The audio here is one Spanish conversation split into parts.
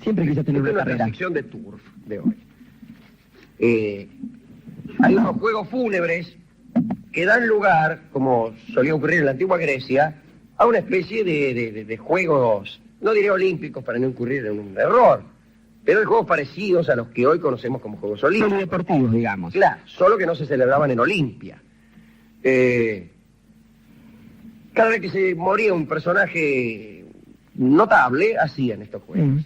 Siempre quise tener una carrera. La sección de Turf de hoy. Hay unos juegos fúnebres que dan lugar, como solía ocurrir en la antigua Grecia, a una especie de juegos, no diré olímpicos para no incurrir en un error, pero de juegos parecidos a los que hoy conocemos como Juegos Olímpicos. Deportivos, digamos. Claro, solo que no se celebraban en Olimpia. Cada vez que se moría un personaje notable, hacían estos juegos.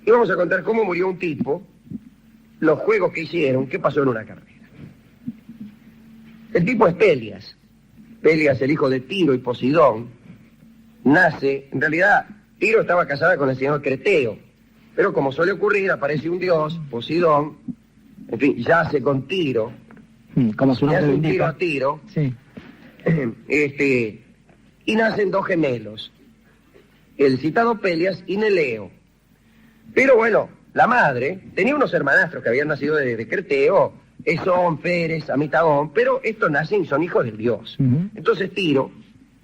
Y vamos a contar cómo murió un tipo, los juegos que hicieron, qué pasó en una carrera. El tipo es Pelias. Pelias, el hijo de Tiro y Posidón, nace, en realidad, Tiro estaba casada con el señor Creteo, pero como suele ocurrir, aparece un dios, Posidón, en fin, yace con Tiro, como su nombre le hace un indica. tiro a Tiro, Sí. y nacen dos gemelos, el citado Pelias y Neleo. Pero bueno, la madre tenía unos hermanastros que habían nacido de Creteo, Esón, Pérez, Amitagón, pero estos nacen y son hijos del dios. Entonces Tiro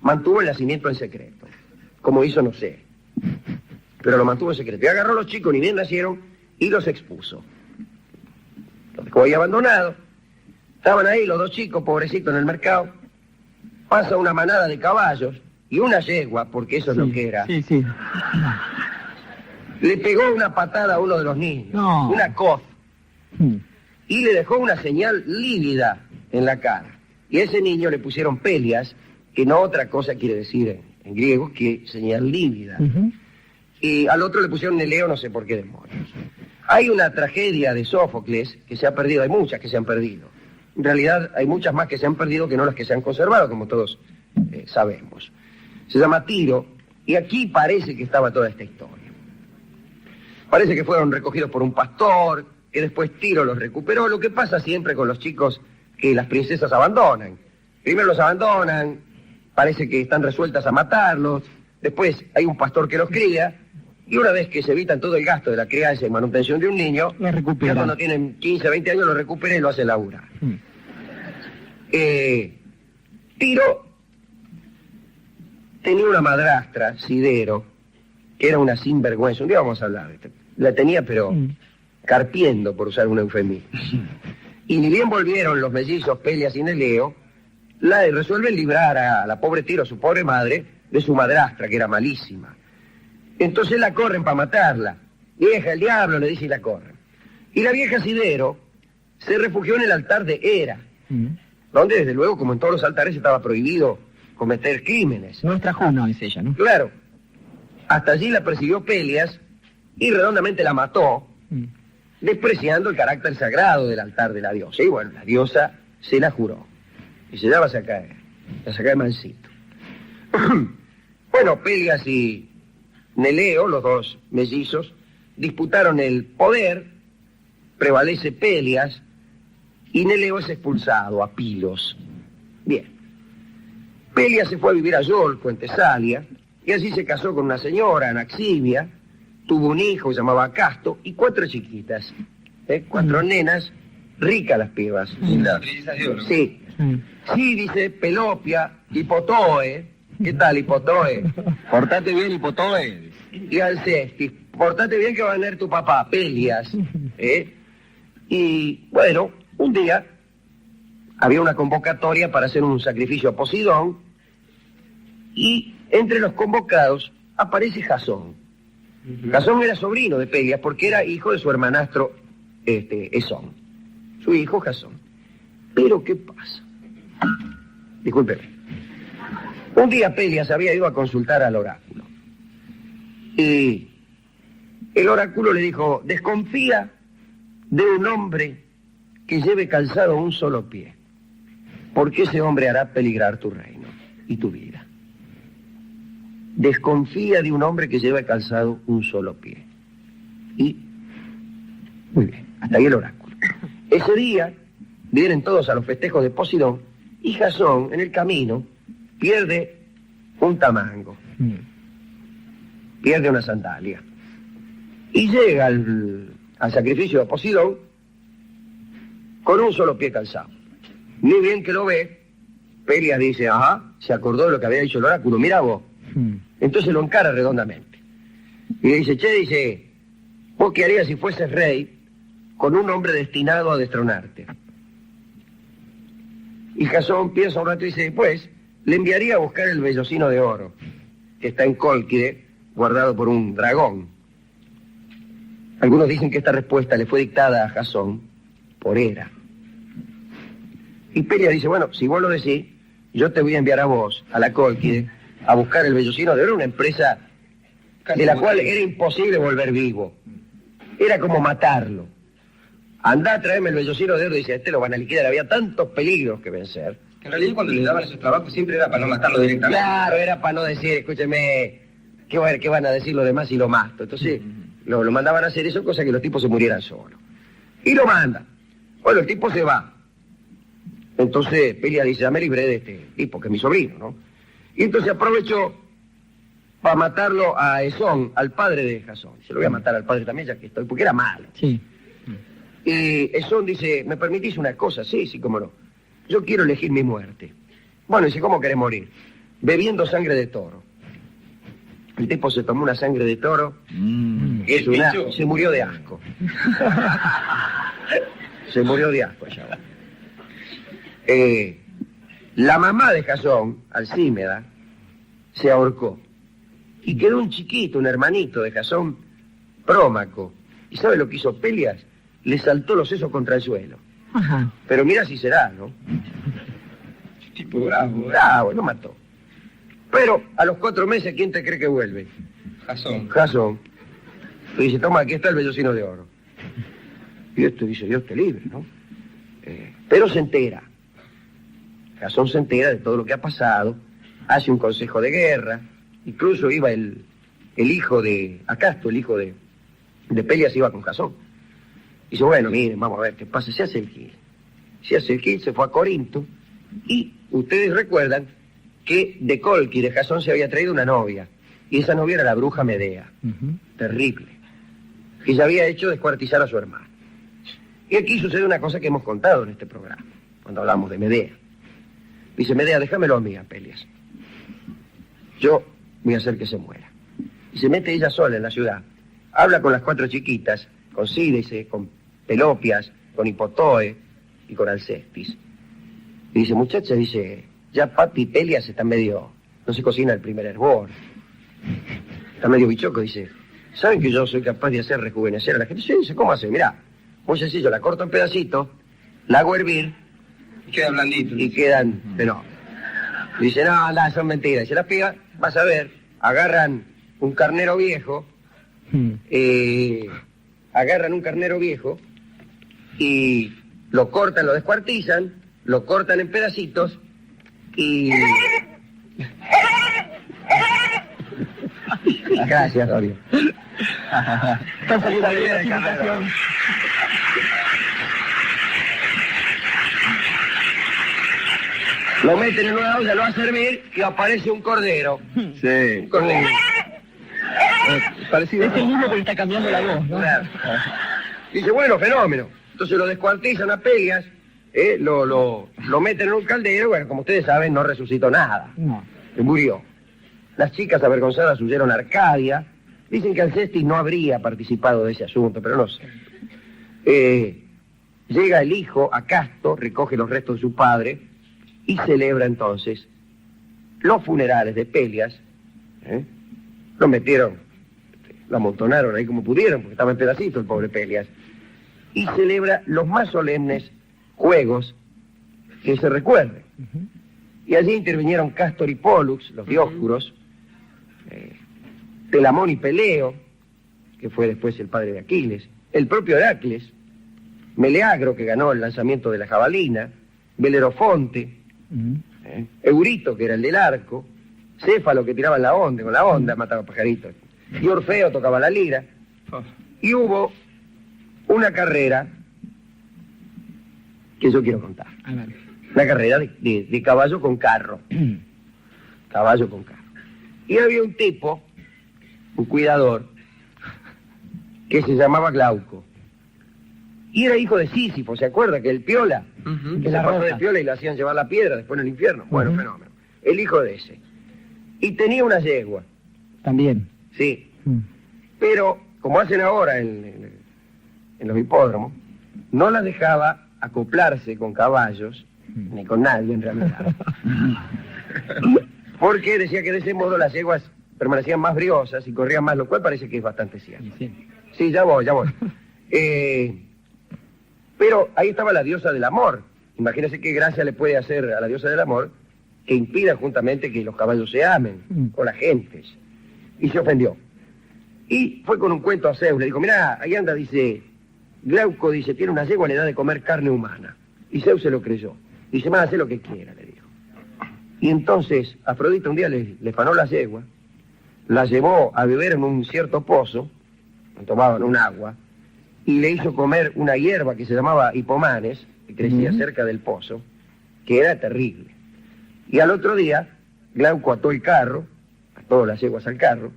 mantuvo el nacimiento en secreto. Como hizo, no sé, pero lo mantuvo en secreto. Y agarró a los chicos, ni bien nacieron, y los expuso. Los dejó ahí abandonados. Estaban ahí los dos chicos, pobrecitos, en el mercado. Pasa una manada de caballos y una yegua, porque eso es lo que era. Sí, sí. Le pegó una patada a uno de los niños, No. una coz, y le dejó una señal lívida en la cara. Y a ese niño le pusieron Pelias, que no otra cosa quiere decir en griego que señal lívida. Y al otro le pusieron Neleo, no sé por qué demonios. Hay una tragedia de Sófocles que se ha perdido, hay muchas que se han perdido. En realidad hay muchas más que se han perdido que no las que se han conservado, como todos sabemos. Se llama Tiro, y aquí parece que estaba toda esta historia. Parece que fueron recogidos por un pastor, que después Tiro los recuperó. Lo que pasa siempre con los chicos que las princesas abandonan. Primero los abandonan, parece que están resueltas a matarlos, después hay un pastor que los cría, y una vez que se evitan todo el gasto de la crianza y manutención de un niño, Lo recuperan. ya cuando tienen 15, 20 años lo recupera y lo hace laburar. Tiro tenía una madrastra, Sidero, que era una sinvergüenza. Un día vamos a hablar de esto. La tenía, pero carpiendo, por usar un eufemismo. Y ni bien volvieron los mellizos Pelias y Neleo, resuelven librar a la pobre Tiro, a su pobre madre, de su madrastra, que era malísima. Entonces la corren para matarla. Vieja, el diablo, le dice, y la corren. Y la vieja Sidero se refugió en el altar de Hera, donde desde luego, como en todos los altares, estaba prohibido cometer crímenes. Nuestra Juno es ella, ¿no? Claro. Hasta allí la persiguió Pelias y redondamente la mató, despreciando el carácter sagrado del altar de la diosa. Y bueno, la diosa se la juró. Y se la vas a caer. La saca de mansito. Bueno, Pelias y Neleo, los dos mellizos, disputaron el poder, prevalece Pelias, y Neleo es expulsado a Pilos. Bien. Pelias se fue a vivir a Yolco, en Tesalia, y allí se casó con una señora, Anaxibia, tuvo un hijo que se llamaba Casto, y 4 chiquitas, 4 nenas, ricas las pibas. Sí. Sí, dice Pelopia, Hipotoe. ¿Qué tal, Hipotoe? Portate bien, Hipotoe. Y Alcestis, portate bien que va a venir tu papá, Pelias. Y bueno, un día había una convocatoria para hacer un sacrificio a Posidón, y entre los convocados aparece Jasón. Jasón era sobrino de Pelias porque era hijo de su hermanastro Esón, su hijo Jasón. Pero ¿qué pasa? Discúlpeme. Un día Pelias había ido a consultar al oráculo. Y el oráculo le dijo, desconfía de un hombre que lleve calzado un solo pie, porque ese hombre hará peligrar tu reino y tu vida. Desconfía de un hombre que lleve calzado un solo pie. Y, muy bien, hasta ahí el oráculo. Ese día vienen todos a los festejos de Posidón, y Jasón, en el camino, pierde un tamango, pierde una sandalia, y llega al sacrificio de Posidón con un solo pie calzado. Ni bien que lo ve, Pelias dice, ajá, se acordó de lo que había dicho el oráculo, mira vos. Entonces lo encara redondamente. Y le dice, che, dice, ¿Vos qué harías si fueses rey con un hombre destinado a destronarte? Y Jasón piensa un rato y dice, pues, le enviaría a buscar el vellocino de oro, que está en Cólquide, guardado por un dragón. Algunos dicen que esta respuesta le fue dictada a Jasón por Hera. Y Pelias dice, bueno, si vos lo decís, yo te voy a enviar a vos, a la Cólquide, a buscar el vellocino de oro, una empresa de la cual era imposible volver vivo. Era como matarlo. Andá a traerme el vellocino de oro, dice, este lo van a liquidar, había tantos peligros que vencer. En realidad cuando le daban esos trabajos siempre era para no matarlo directamente. Claro, era para no decir, escúcheme, ¿qué van a decir los demás si lo mato? Entonces, lo mandaban a hacer eso, cosa que los tipos se murieran solos. Y lo mandan. Bueno, el tipo se va. Entonces Pelias dice, ya me libré de este tipo, que es mi sobrino, ¿no? Y entonces aprovechó para matarlo a Esón, al padre de Jasón. Se lo voy a matar al padre también, ya que estoy, porque era malo. Sí. Y Esón dice, ¿me permitís una cosa? Sí, sí, cómo no. Yo quiero elegir mi muerte. Bueno, dice, ¿cómo querés morir? Bebiendo sangre de toro. El tipo se tomó una sangre de toro y se murió de asco. Se murió de asco ya. La mamá de Jasón, Alcímeda, se ahorcó. Y quedó un chiquito, un hermanito de Jasón, Prómaco. ¿Y sabe lo que hizo Pelias? Le saltó los sesos contra el suelo. Ajá. Pero mira si será, ¿no? Tipo bravo. Bravo, lo mató. Pero a los 4 meses, ¿quién te cree que vuelve? Jasón. Jasón. Y dice, toma, aquí está el vellocino de oro. Y este dice, Dios te libre, ¿no? Pero se entera. Jasón se entera de todo lo que ha pasado, hace un consejo de guerra, incluso iba el hijo de Acasto, el hijo de Pelias, iba con Jasón. Dice, bueno, miren, vamos a ver qué pasa, se hace el Gil. Se hace el Gil, se fue a Corinto, y ustedes recuerdan que de Cólquide Jasón se había traído una novia, y esa novia era la bruja Medea, terrible, que ya había hecho descuartizar a su hermano. Y aquí sucede una cosa que hemos contado en este programa, cuando hablamos de Medea. Dice, Medea, déjamelo a mí, a Pelias. Yo voy a hacer que se muera. Y se mete ella sola en la ciudad, habla con las 4 chiquitas, con Cídice, con Pelopias, con Hipotoe y con Alcestis. Y dice, muchacha, dice, ya Papi y Pelias están medio, no se cocina el primer hervor. Está medio bichoco, dice, ¿saben que yo soy capaz de hacer rejuvenecer a la gente? Sí, dice, ¿cómo hace? Mirá, muy sencillo, la corto en pedacitos, la hago hervir. Y queda blandito. Y quedan, pero dice, no, anda, son mentiras. Dice, las pibas, vas a ver, agarran un carnero viejo, agarran un carnero viejo y lo cortan, lo descuartizan, lo cortan en pedacitos y... Gracias, Rorio. Está saliendo bien la imitación. Lo meten en una olla, lo va a servir y aparece un cordero. Sí. Un cordero. Parecido. Es el mismo que le está cambiando la voz, ¿no? Claro. Dice, bueno, fenómeno. Entonces lo descuartizan a Pelias, lo meten en un caldero, bueno, como ustedes saben, no resucitó nada. No. Se murió. Las chicas avergonzadas huyeron a Arcadia. Dicen que Alcestis no habría participado de ese asunto, pero no sé. Llega el hijo, Acasto, recoge los restos de su padre y celebra entonces los funerales de Pelias. Lo metieron, lo amontonaron ahí como pudieron, porque estaba en pedacitos el pobre Pelias. Y celebra los más solemnes juegos que se recuerden. Y allí intervinieron Cástor y Pólux, los Dioscuros, Telamón y Peleo, que fue después el padre de Aquiles, el propio Heracles, Meleagro, que ganó el lanzamiento de la jabalina, Belerofonte, Eurito, que era el del arco, Céfalo, que tiraba con la onda mataba pajaritos, y Orfeo tocaba la lira, y hubo una carrera que yo quiero contar. A ver. Una carrera de caballo con carro. Caballo con carro. Y había un tipo, un cuidador, que se llamaba Glauco. Y era hijo de Sísifo, ¿se acuerda? Que el Piola, que se pasó de Piola y le hacían llevar la piedra después en el infierno. Bueno, fenómeno. El hijo de ese. Y tenía una yegua. También. Sí. Pero como hacen ahora en los hipódromos, no las dejaba acoplarse con caballos, ni con nadie en realidad. Porque decía que de ese modo las yeguas permanecían más briosas y corrían más, lo cual parece que es bastante cierto. Sí, ya voy. Pero ahí estaba la diosa del amor. Imagínense qué gracia le puede hacer a la diosa del amor que impida justamente que los caballos se amen, o las gentes. Y se ofendió. Y fue con un cuento a Zeus, le dijo, mirá, ahí anda, dice, Glauco, dice, tiene una yegua, le da de comer carne humana. Y Zeus se lo creyó. Dice, más hace lo que quiera, le dijo. Y entonces Afrodita un día le fanó la yegua, la llevó a beber en un cierto pozo, tomaban un agua, y le hizo comer una hierba que se llamaba hipomanes, que crecía cerca del pozo, que era terrible. Y al otro día, Glauco ató el carro, ató las yeguas al carro,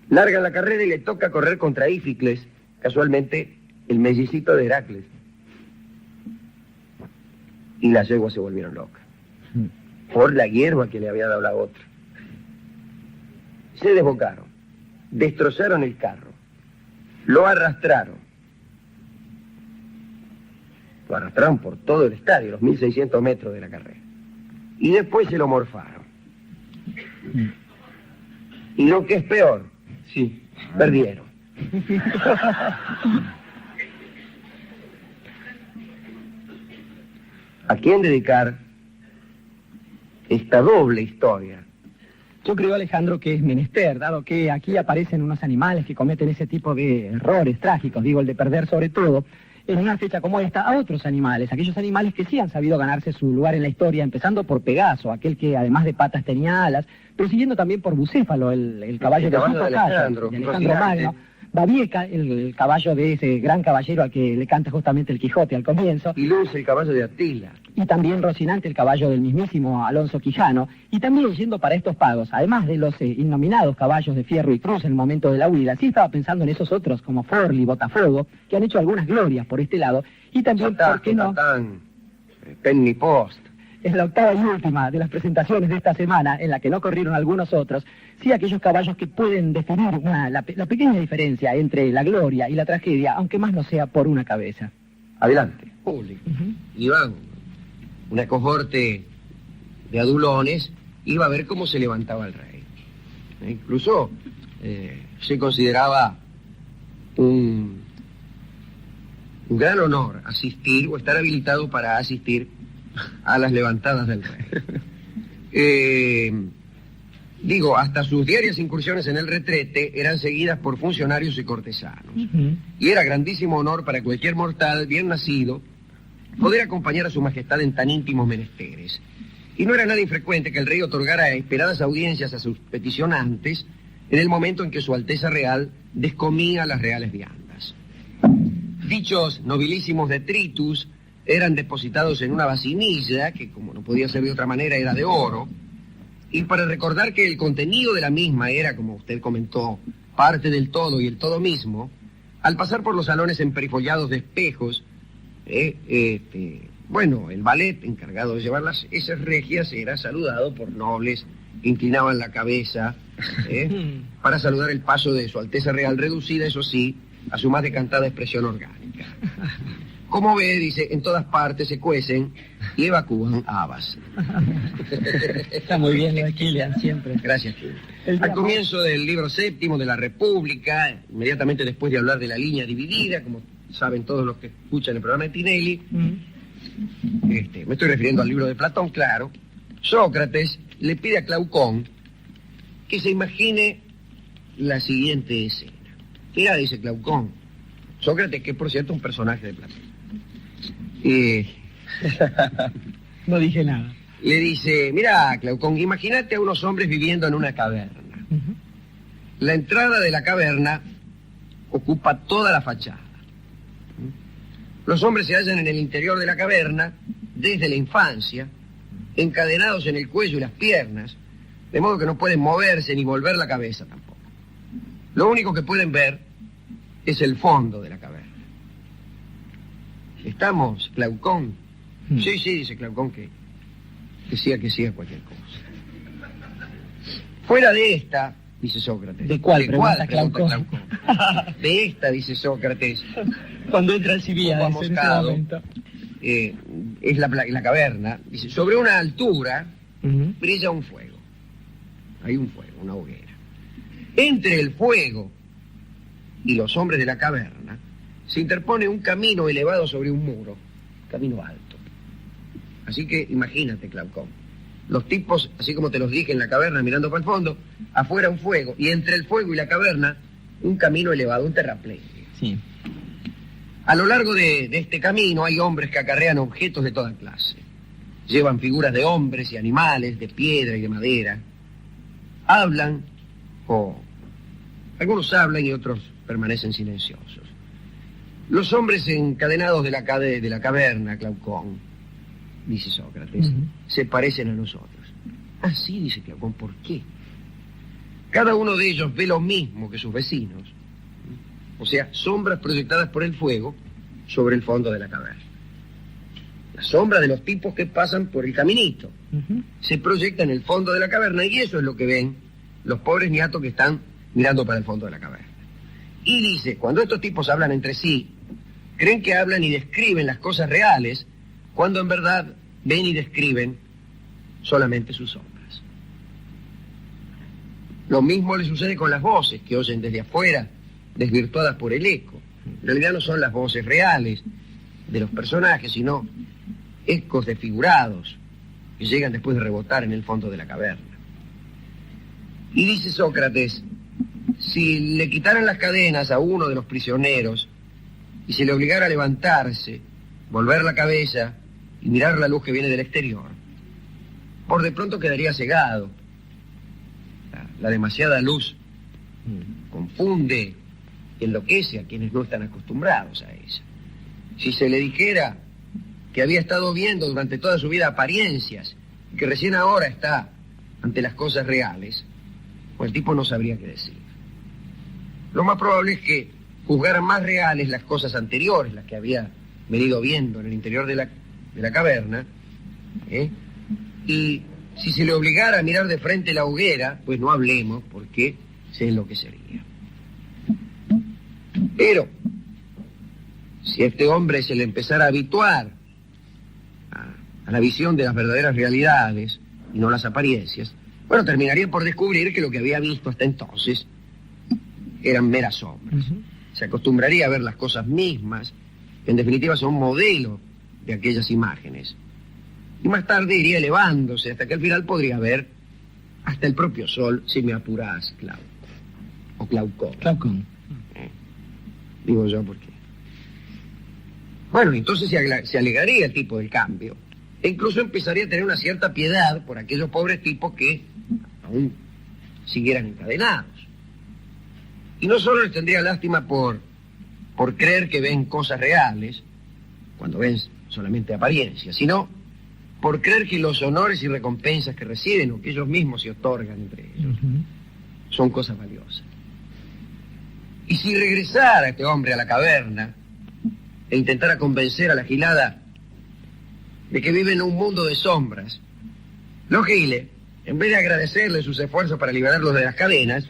larga la carrera y le toca correr contra Íficles, casualmente el mellicito de Heracles. Y las yeguas se volvieron locas, por la hierba que le había dado la otra. Se desbocaron, destrozaron el carro, lo arrastraron por todo el estadio, los 1600 metros de la carrera. Y después se lo morfaron. Y lo que es peor, Sí. perdieron. ¿A quién dedicar esta doble historia? Yo creo, Alejandro, que es menester, dado que aquí aparecen unos animales que cometen ese tipo de errores trágicos, digo, el de perder sobre todo, en una fecha como esta, a otros animales, aquellos animales que sí han sabido ganarse su lugar en la historia, empezando por Pegaso, aquel que además de patas tenía alas, pero siguiendo también por Bucéfalo, el caballo de Alejandro Magno, Babieca, el caballo de ese gran caballero al que le canta justamente el Quijote al comienzo, Y Luz, el caballo de Atila. y también Rocinante, el caballo del mismísimo Alonso Quijano, y también yendo para estos pagos, además de los innominados caballos de Fierro y Cruz en el momento de la huida, sí estaba pensando en esos otros como Forli, Botafogo, que han hecho algunas glorias por este lado, y también, ¿por qué no? Penny Post. Es la octava y última de las presentaciones de esta semana, en la que no corrieron algunos otros, sí aquellos caballos que pueden definir la pequeña diferencia entre la gloria y la tragedia, aunque más no sea por una cabeza. Adelante. Iba una cohorte de adulones, iba a ver cómo se levantaba el rey. Incluso se consideraba un gran honor asistir o estar habilitado para asistir a las levantadas del rey. Digo, hasta sus diarias incursiones en el retrete eran seguidas por funcionarios y cortesanos. Y era grandísimo honor para cualquier mortal bien nacido poder acompañar a su majestad en tan íntimos menesteres. Y no era nada infrecuente que el rey otorgara esperadas audiencias a sus peticionantes en el momento en que su Alteza Real descomía las reales viandas. Dichos nobilísimos detritus eran depositados en una vasinilla, que como no podía ser de otra manera era de oro, y para recordar que el contenido de la misma era, como usted comentó, parte del todo y el todo mismo, al pasar por los salones emperifollados de espejos, bueno, el valet encargado de llevar esas regias era saludado por nobles que inclinaban la cabeza para saludar el paso de su Alteza Real, reducida, eso sí, a su más decantada expresión orgánica. Como ve, dice, en todas partes se cuecen y evacúan habas. Está muy bien lo de Kilian, siempre. Gracias, Kilian. Al comienzo del libro séptimo de la República, inmediatamente después de hablar de la línea dividida, como saben todos los que escuchan el programa de Tinelli, me estoy refiriendo al libro de Platón, claro, Sócrates le pide a Glaucón que se imagine la siguiente escena. Mira, dice Glaucón, Sócrates, que por cierto es un personaje de Platón. No dije nada. Le dice, mira, Glaucón, imagínate a unos hombres viviendo en una caverna. La entrada de la caverna ocupa toda la fachada. Los hombres se hallan en el interior de la caverna desde la infancia, encadenados en el cuello y las piernas, de modo que no pueden moverse ni volver la cabeza tampoco. Lo único que pueden ver es el fondo de la caverna. ¿Estamos, Glaucón? Sí, dice Glaucón, que sí a cualquier cosa. Fuera de esta, dice Sócrates. ¿De cuál? Pregunta Glaucón. de esta, dice Sócrates, Cuando entra Alcibíades como en ese amoscado, momento. es la caverna. Dice, sobre una altura brilla un fuego. Hay un fuego, una hoguera. Entre el fuego y los hombres de la caverna se interpone un camino elevado sobre un muro, camino alto. Así que imagínate, Glaucón, los tipos, así como te los dije, en la caverna mirando para el fondo, afuera un fuego, y entre el fuego y la caverna un camino elevado, un terraplén. Sí. A lo largo de este camino hay hombres que acarrean objetos de toda clase. Llevan figuras de hombres y animales, de piedra y de madera. Hablan, o algunos hablan y otros permanecen silenciosos. Los hombres encadenados de la caverna, Glaucón, dice Sócrates, se parecen a nosotros. Ah, sí, dice Glaucón, ¿por qué? Cada uno de ellos ve lo mismo que sus vecinos, o sea, sombras proyectadas por el fuego sobre el fondo de la caverna. La sombra de los tipos que pasan por el caminito se proyecta en el fondo de la caverna, y eso es lo que ven los pobres niatos que están mirando para el fondo de la caverna. Y dice, cuando estos tipos hablan entre sí, creen que hablan y describen las cosas reales, cuando en verdad ven y describen solamente sus sombras. Lo mismo le sucede con las voces que oyen desde afuera, desvirtuadas por el eco. En realidad no son las voces reales de los personajes, sino ecos desfigurados que llegan después de rebotar en el fondo de la caverna. Y dice Sócrates, si le quitaran las cadenas a uno de los prisioneros y se le obligara a levantarse, volver la cabeza y mirar la luz que viene del exterior, por de pronto quedaría cegado. La demasiada luz confunde y enloquece a quienes no están acostumbrados a ella. Si se le dijera que había estado viendo durante toda su vida apariencias y que recién ahora está ante las cosas reales, pues el tipo no sabría qué decir. Lo más probable es que juzgara más reales las cosas anteriores, las que había venido viendo en el interior de la caverna, y si se le obligara a mirar de frente la hoguera, pues no hablemos, porque sé lo que sería. Pero, si a este hombre se le empezara a habituar a la visión de las verdaderas realidades y no las apariencias, bueno, terminaría por descubrir que lo que había visto hasta entonces eran meras sombras. Se acostumbraría a ver las cosas mismas, que en definitiva son modelo de aquellas imágenes. Y más tarde iría elevándose hasta que al final podría ver hasta el propio sol, si me apurás, o Glaucón. Glaucón. Digo yo, ¿por qué? Bueno, entonces se alegraría el tipo del cambio. E incluso empezaría a tener una cierta piedad por aquellos pobres tipos que aún siguieran encadenados. Y no solo les tendría lástima por creer que ven cosas reales, cuando ven solamente apariencias, sino por creer que los honores y recompensas que reciben o que ellos mismos se otorgan entre ellos son cosas valiosas. Y si regresara este hombre a la caverna e intentara convencer a la gilada de que vive en un mundo de sombras, los giles, en vez de agradecerle sus esfuerzos para liberarlos de las cadenas,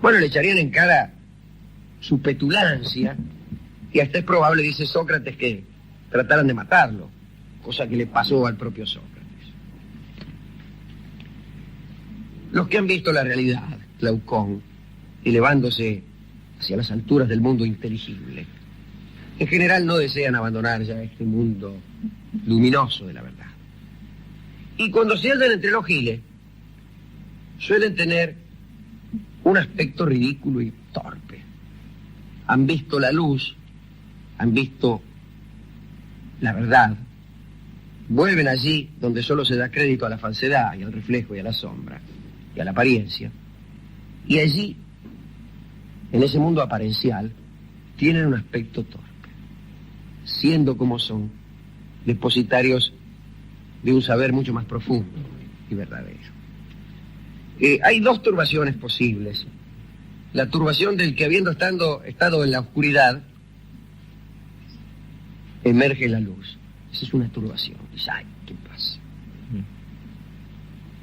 bueno, le echarían en cara su petulancia, y hasta es probable, dice Sócrates, que trataran de matarlo, cosa que le pasó al propio Sócrates. Los que han visto la realidad, Glaucón, elevándose hacia las alturas del mundo inteligible, en general no desean abandonar ya este mundo luminoso de la verdad. Y cuando se hallan entre los giles, suelen tener un aspecto ridículo y torpe. Han visto la luz, han visto la verdad, vuelven allí donde solo se da crédito a la falsedad y al reflejo y a la sombra y a la apariencia, y allí, en ese mundo aparencial, tienen un aspecto torpe, siendo como son depositarios de un saber mucho más profundo y verdadero. Hay dos turbaciones posibles. La turbación del que habiendo estado en la oscuridad, emerge la luz. Esa es una turbación. Dice, ay, ¿qué pasa?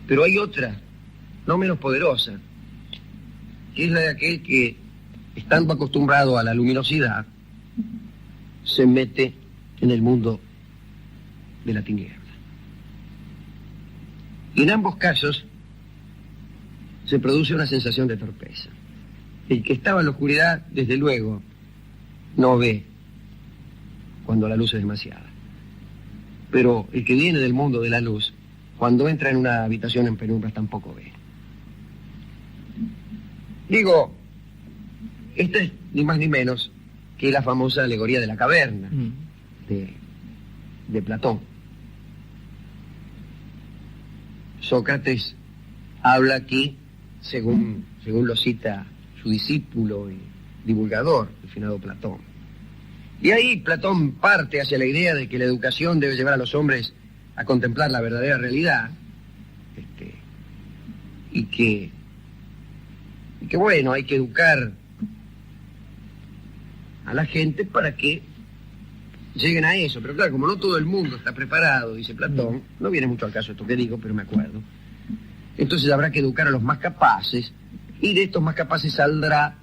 Pero hay otra, no menos poderosa, que es la de aquel que estando acostumbrado a la luminosidad, se mete en el mundo de la tiniebla. Y en ambos casos se produce una sensación de torpeza. El que estaba en la oscuridad, desde luego, no ve cuando la luz es demasiada. Pero el que viene del mundo de la luz, cuando entra en una habitación en penumbras, tampoco ve. Digo, esta es ni más ni menos que la famosa alegoría de la caverna de Platón. Sócrates habla aquí, según lo cita su discípulo y divulgador, el finado Platón. Y ahí Platón parte hacia la idea de que la educación debe llevar a los hombres a contemplar la verdadera realidad, y que bueno, hay que educar a la gente para que lleguen a eso. Pero claro, como no todo el mundo está preparado, dice Platón, no viene mucho al caso esto que digo, pero me acuerdo. Entonces habrá que educar a los más capaces, y de estos más capaces saldrá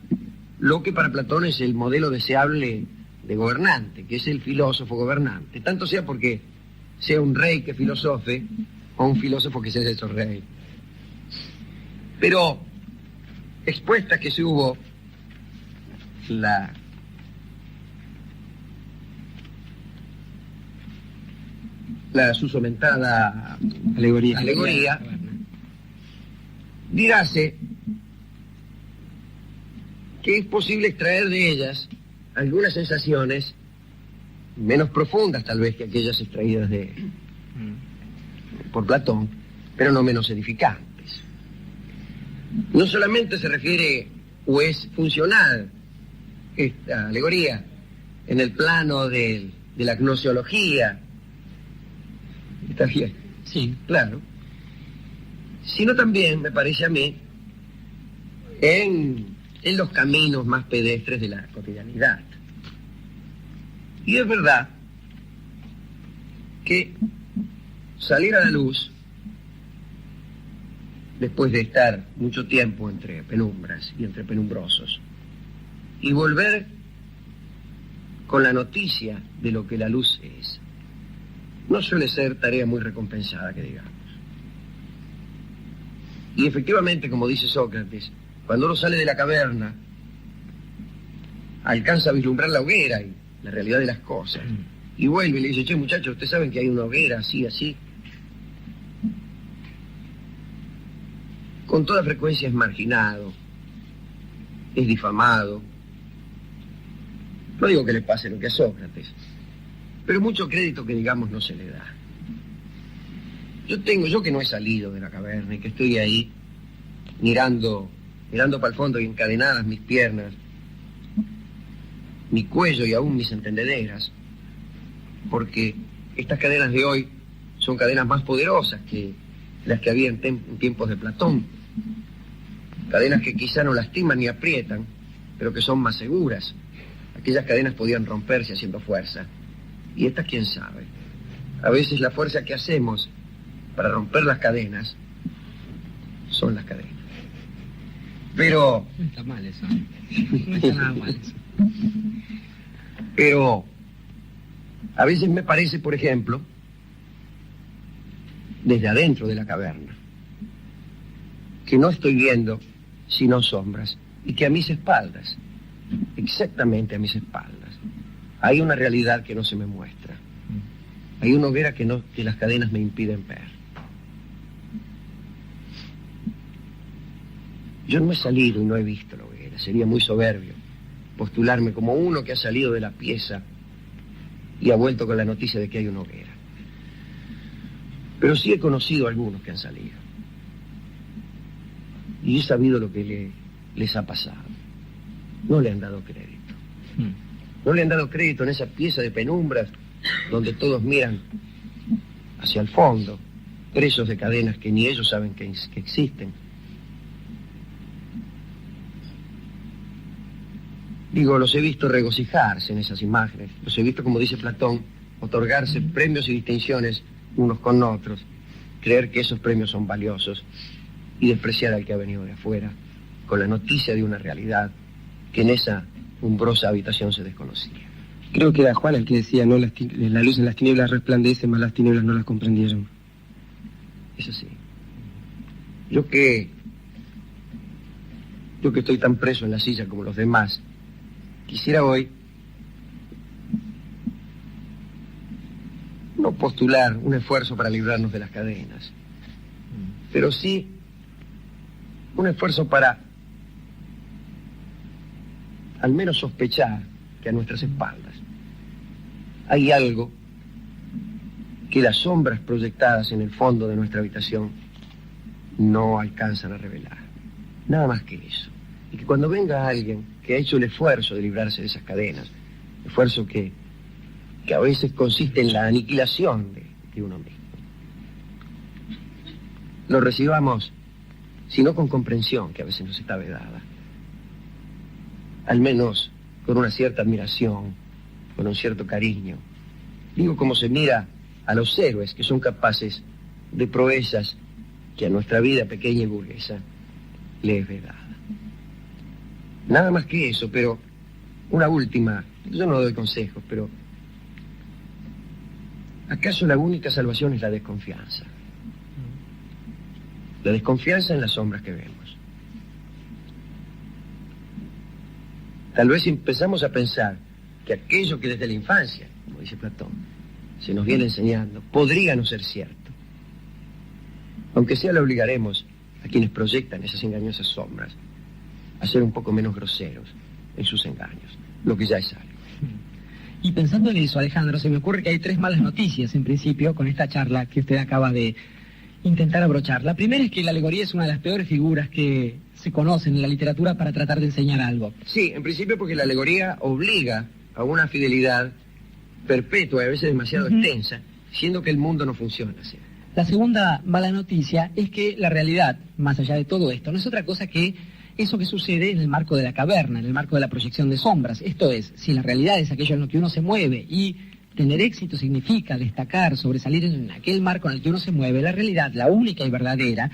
lo que para Platón es el modelo deseable de gobernante, que es el filósofo gobernante. Tanto sea porque sea un rey que filosofe, o un filósofo que sea hecho rey. Pero, expuesta que se hubo la susomentada alegoría, diráse que es posible extraer de ellas algunas sensaciones menos profundas tal vez que aquellas extraídas por Platón, pero no menos edificantes. No solamente se refiere o es funcional esta alegoría en el plano de la gnoseología. ¿Está bien? Sí. Claro. Sino también, me parece a mí, en los caminos más pedestres de la cotidianidad. Y es verdad que salir a la luz, después de estar mucho tiempo entre penumbras y entre penumbrosos, y volver con la noticia de lo que la luz es, no suele ser tarea muy recompensada, que digamos. Y efectivamente, como dice Sócrates, cuando uno sale de la caverna, alcanza a vislumbrar la hoguera y la realidad de las cosas. Y vuelve y le dice, che, muchachos, ¿ustedes saben que hay una hoguera así, así? Con toda frecuencia es marginado, es difamado. No digo que le pase lo que a Sócrates, pero mucho crédito que digamos no se le da. Yo que no he salido de la caverna y que estoy ahí mirando para el fondo y encadenadas mis piernas, mi cuello y aún mis entendederas, porque estas cadenas de hoy son cadenas más poderosas que las que había en tiempos de Platón, cadenas que quizá no lastiman ni aprietan, pero que son más seguras. Aquellas cadenas podían romperse haciendo fuerza, y estas quién sabe. A veces la fuerza que hacemos para romper las cadenas son las cadenas. Pero... No está mal eso. No está nada mal eso. Pero a veces me parece, por ejemplo, desde adentro de la caverna, que no estoy viendo sino sombras, y que a mis espaldas, exactamente a mis espaldas, hay una realidad que no se me muestra. Hay una hoguera que las cadenas me impiden ver. Yo no he salido y no he visto la hoguera. Sería muy soberbio postularme como uno que ha salido de la pieza y ha vuelto con la noticia de que hay una hoguera. Pero sí he conocido a algunos que han salido. Y he sabido lo que les ha pasado. No le han dado crédito. No le han dado crédito en esa pieza de penumbras donde todos miran hacia el fondo, presos de cadenas que ni ellos saben que existen. Digo, los he visto regocijarse en esas imágenes, los he visto, como dice Platón, otorgarse premios y distinciones unos con otros, creer que esos premios son valiosos y despreciar al que ha venido de afuera con la noticia de una realidad que en esa umbrosa habitación se desconocía. Creo que era Juan el que decía, no, la luz en las tinieblas resplandece, mas las tinieblas no las comprendieron. Es así. Yo que estoy tan preso en la silla como los demás, quisiera hoy no postular un esfuerzo para librarnos de las cadenas, pero sí un esfuerzo para al menos sospechar que a nuestras espaldas hay algo que las sombras proyectadas en el fondo de nuestra habitación no alcanzan a revelar. Nada más que eso. Y que cuando venga alguien que ha hecho el esfuerzo de librarse de esas cadenas, esfuerzo que a veces consiste en la aniquilación de uno mismo, lo recibamos, si no con comprensión, que a veces nos está vedada, al menos con una cierta admiración, con un cierto cariño. Digo, como se mira a los héroes que son capaces de proezas que a nuestra vida pequeña y burguesa le es vedada. Nada más que eso, pero una última, yo no doy consejos, pero ¿acaso la única salvación es la desconfianza? La desconfianza en las sombras que vemos. Tal vez empezamos a pensar que aquello que desde la infancia, como dice Platón, se nos viene enseñando, podría no ser cierto. Aunque sea, le obligaremos a quienes proyectan esas engañosas sombras a ser un poco menos groseros en sus engaños, lo que ya es algo. Y pensando en eso, Alejandro, se me ocurre que hay 3 malas noticias, en principio, con esta charla que usted acaba de intentar abrochar. La primera es que la alegoría es una de las peores figuras que se conocen en la literatura para tratar de enseñar algo. Sí, en principio porque la alegoría obliga a una fidelidad perpetua y a veces demasiado extensa, siendo que el mundo no funciona así. La segunda mala noticia es que la realidad, más allá de todo esto, no es otra cosa que eso que sucede en el marco de la caverna, en el marco de la proyección de sombras. Esto es, si la realidad es aquello en lo que uno se mueve y tener éxito significa destacar, sobresalir en aquel marco en el que uno se mueve, la realidad, la única y verdadera,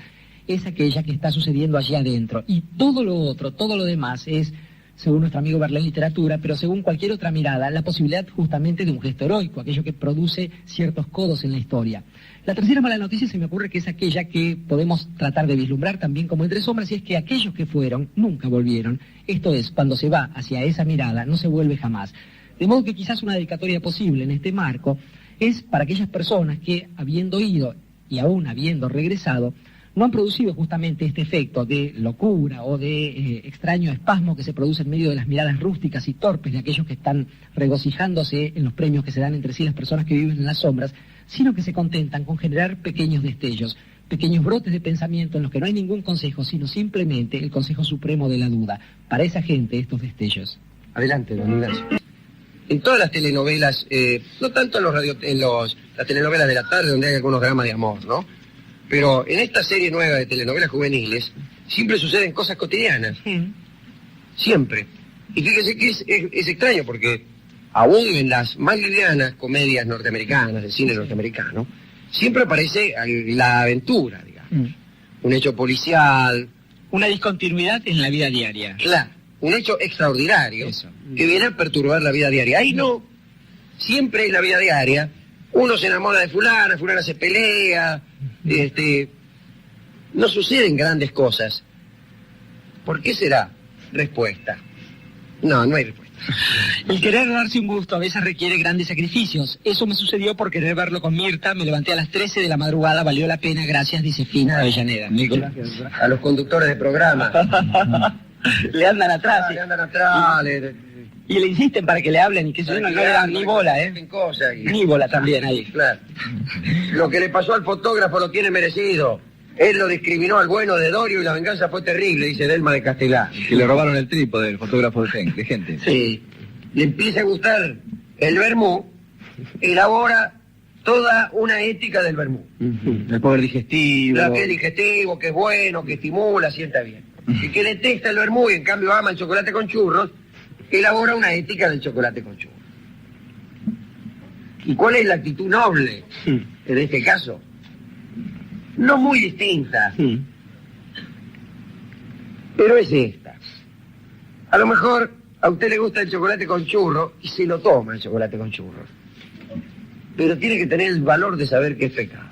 es aquella que está sucediendo allí adentro. Y todo lo otro, todo lo demás es, según nuestro amigo Verlaine Literatura, pero según cualquier otra mirada, la posibilidad justamente de un gesto heroico, aquello que produce ciertos codos en la historia. La tercera mala noticia se me ocurre que es aquella que podemos tratar de vislumbrar también como entre sombras, y es que aquellos que fueron nunca volvieron. Esto es, cuando se va hacia esa mirada, no se vuelve jamás. De modo que quizás una dedicatoria posible en este marco es para aquellas personas que, habiendo ido y aún habiendo regresado, no han producido justamente este efecto de locura o de extraño espasmo que se produce en medio de las miradas rústicas y torpes de aquellos que están regocijándose en los premios que se dan entre sí las personas que viven en las sombras, sino que se contentan con generar pequeños destellos, pequeños brotes de pensamiento en los que no hay ningún consejo, sino simplemente el consejo supremo de la duda. Para esa gente, estos destellos. Adelante, don Ignacio. En todas las telenovelas, no tanto en las telenovelas de la tarde donde hay algunos dramas de amor, ¿no? Pero en esta serie nueva de telenovelas juveniles siempre suceden cosas cotidianas. Siempre. Y fíjese que es extraño porque aún en las más livianas comedias norteamericanas, del cine norteamericano, siempre aparece la aventura, digamos. Un hecho policial. Una discontinuidad en la vida diaria. Claro, un hecho extraordinario. Eso. Que viene a perturbar la vida diaria. Ahí no. Siempre en la vida diaria uno se enamora de fulana, fulana se pelea, no suceden grandes cosas. ¿Por qué será? Respuesta. No hay respuesta. El querer darse un gusto a veces requiere grandes sacrificios. Eso me sucedió por querer verlo con Mirta. Me levanté a las 13 de la madrugada, valió la pena, gracias, dice Fina de Avellaneda. A los conductores de programa. Le andan atrás. Le andan atrás, y le insisten para que le hablen y que eso no le dan ni bola, Ni bola también ahí. Claro. Lo que le pasó al fotógrafo lo tiene merecido. Él lo discriminó al bueno de Dorio y la venganza fue terrible, dice Delma de Castelar. Que le robaron el trípode del fotógrafo de gente. Sí. Le empieza a gustar el vermú, elabora toda una ética del vermú. El poder digestivo. Que es digestivo, que es bueno, que estimula, sienta bien. Y que detesta el vermú y en cambio ama el chocolate con churros, elabora una ética del chocolate con churros. ¿Y cuál es la actitud noble en este caso? No muy distinta, pero es esta. A lo mejor a usted le gusta el chocolate con churro y se lo toma el chocolate con churro. Pero tiene que tener el valor de saber que es pecado.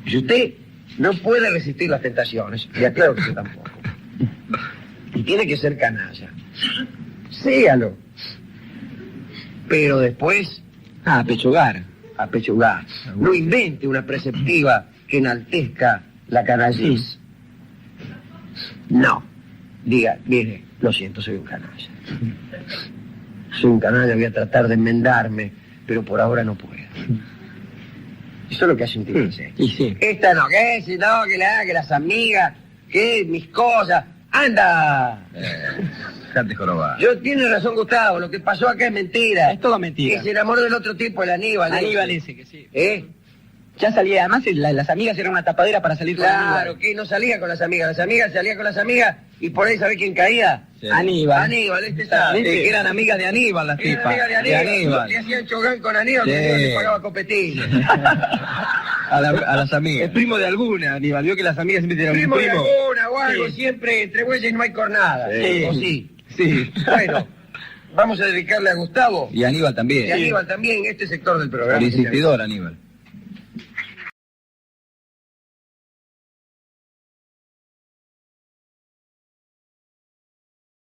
Si usted no puede resistir las tentaciones, y aclaro que yo tampoco, y tiene que ser canalla, séalo. Pero después, Ah, pechugar. apechugar. No invente una preceptiva que enaltezca la canallez. No. Diga, mire, lo siento, soy un canalla. Soy un canalla, voy a tratar de enmendarme, pero por ahora no puedo. Eso es lo que hace un tipo de Y sí. Esta no, que si no, que las amigas, que mis cosas. ¡Anda! Dejate jorobar. Yo tiene razón, Gustavo, lo que pasó acá es mentira. Es todo mentira. Que se enamoró del otro tipo, el Aníbal. Aníbal ese, que sí. ¿Eh? Ya salía, además las amigas eran una tapadera para salir con Claro, Aníbal. que no salía con las amigas salía con las amigas y por ahí, ¿sabés quién caía? Sí. Aníbal. Aníbal, este sabe. Que eran amigas de Aníbal las Era tipas. amiga de Aníbal. Le hacían chogán con Aníbal Sí. porque le pagaba copetín. A las Es amigas. primo de alguna, Aníbal. Vio que las amigas siempre tienen un Primo de primo. alguna o algo, Sí. siempre entre bueyes no hay cornada. Sí. ¿O sí? Sí. Bueno, vamos a dedicarle a Gustavo Y Aníbal y también. a Aníbal también este sector del programa. El insistidor Aníbal.